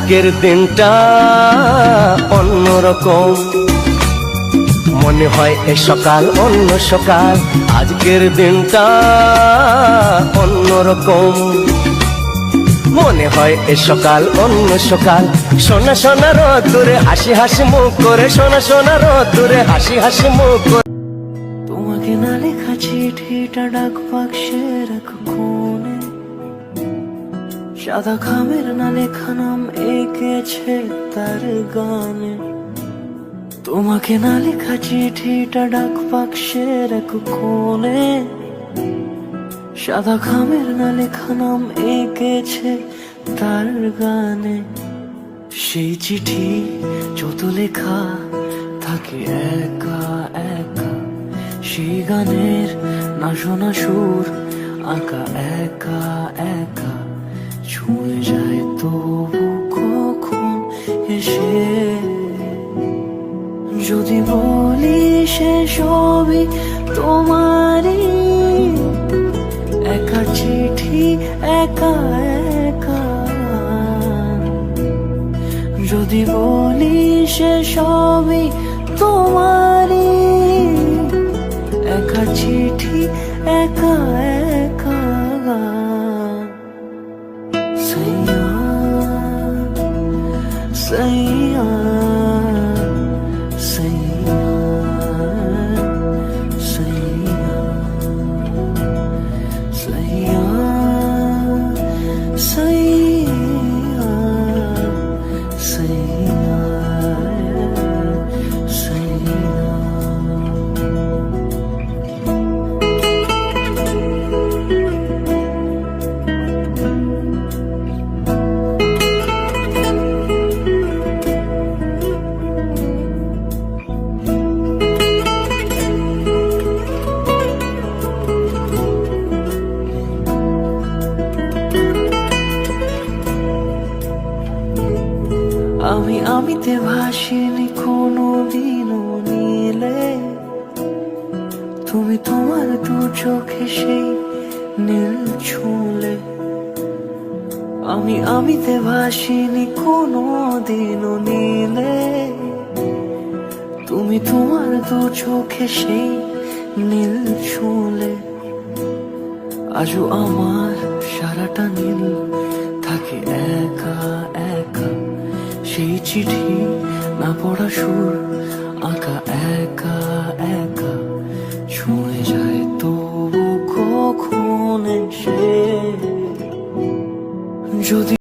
আজকের দিনটা অন্যরকম, মনে হয় এ সকাল অন্য সকাল। আজকের দিনটা অন্যরকম, মনে হয় এ সকাল অন্য সকাল। সোনা সোনা রোদ্দুরে হাসি হাসি মুখ করে, সোনা সোনা রোদ্দুরে হাসি হাসি মুখ করে। তোমাকে না লেখা চিঠিটা ডাক বাক্সে রাখো কোণে, সাদা খামের না লেখা নাম এঁকেছে তার গানে। তোমাকে না লেখা চিঠিটা ডাক বাক্সে রাখো কোণে, সাদা খামের না লেখা নাম এঁকেছে তার গানে। সেই চিঠি যত লেখা থাকে একা একা, সেই গানের না শোনা সুর আঁকা একা একা, ছুঁয়ে যায় তবু কখন এসে। যদি বলি সে সবই তোমারই, একা চিঠি একা একা। যদি বলি সে সবই তোমারই, একা চিঠি একা একা। সাইয়া সাইয়া সাইয়া সাইয়া সাইয়া সাইয়া সাইয়া সাইয়া। আমিতে ভাসিনি কোনো দিনও নীলে, তুমি তোমার দু চোখে সেই নীল ছুঁলে। আমিতে ভাসিনি কোনো দিনও নীলে, তুমি তোমার দু চোখে সেই নীল ছুঁলে। আজও আমার সারাটা নীল থাকে একা একা, সেই চিঠি না পড়া সুর আঁকা একা একা, ছুঁয়ে যায় তবু কখন এসে। যদি